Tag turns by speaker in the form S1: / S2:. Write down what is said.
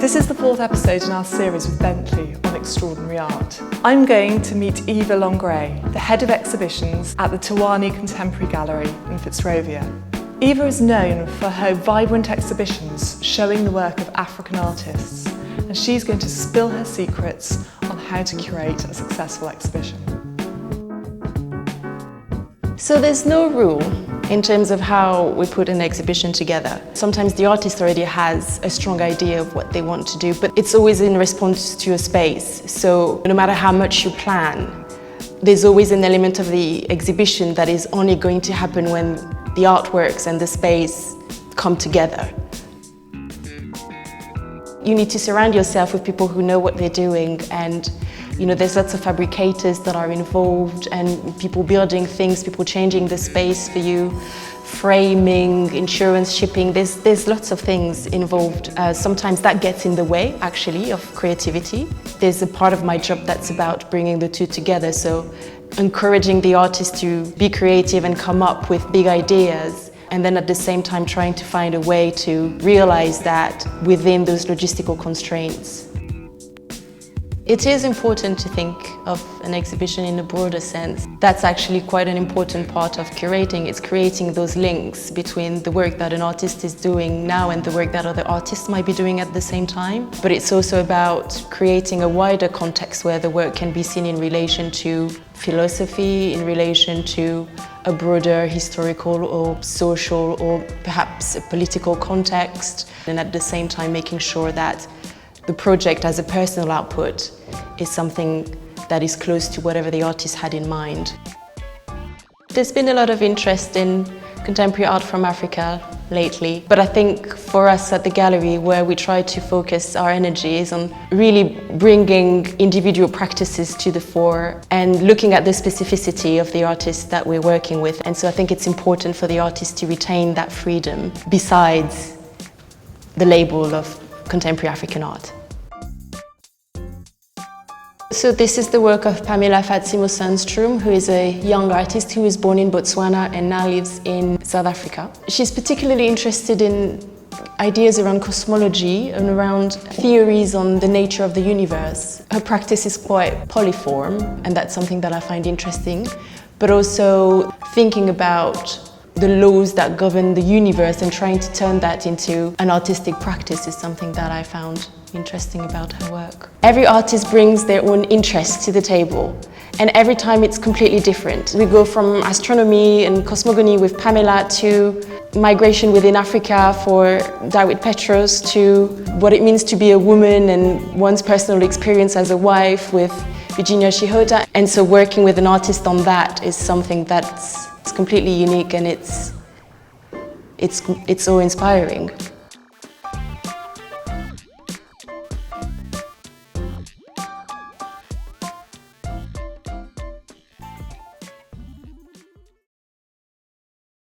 S1: This is the fourth episode in our series with Bentley on extraordinary art. I'm going to meet Eva Longray, the head of exhibitions at the Tawani Contemporary Gallery in Fitzrovia. Eva is known for her vibrant exhibitions showing the work of African artists, and she's going to spill her secrets on how to curate a successful exhibition.
S2: So there's no rule in terms of how we put an exhibition together. Sometimes the artist already has a strong idea of what they want to do, but it's always in response to a space. So no matter how much you plan, there's always an element of the exhibition that is only going to happen when the artworks and the space come together. You need to surround yourself with people who know what they're doing, and there's lots of fabricators that are involved and people building things, people changing the space for you, framing, insurance, shipping, there's lots of things involved. Sometimes that gets in the way, actually, of creativity. There's a part of my job that's about bringing the two together, so encouraging the artist to be creative and come up with big ideas, and then at the same time trying to find a way to realize that within those logistical constraints. It is important to think of an exhibition in a broader sense. That's actually quite an important part of curating. It's creating those links between the work that an artist is doing now and the work that other artists might be doing at the same time. But it's also about creating a wider context where the work can be seen in relation to philosophy, in relation to a broader historical or social or perhaps a political context, and at the same time making sure that the project as a personal output is something that is close to whatever the artist had in mind. There's been a lot of interest in contemporary art from Africa lately, but I think for us at the gallery, where we try to focus our energy is on really bringing individual practices to the fore and looking at the specificity of the artists that we're working with. And so I think it's important for the artist to retain that freedom besides the label of contemporary African art. So this is the work of Pamela Fatzimo Sandstrom, who is a young artist who was born in Botswana and now lives in South Africa. She's particularly interested in ideas around cosmology and around theories on the nature of the universe. Her practice is quite polyform, and that's something that I find interesting, but also thinking about the laws that govern the universe and trying to turn that into an artistic practice is something that I found interesting about her work. Every artist brings their own interest to the table, and every time it's completely different. We go from astronomy and cosmogony with Pamela to migration within Africa for David Petros, to what it means to be a woman and one's personal experience as a wife with Virginia Shihota. And so working with an artist on that is something that's completely unique, and it's so inspiring.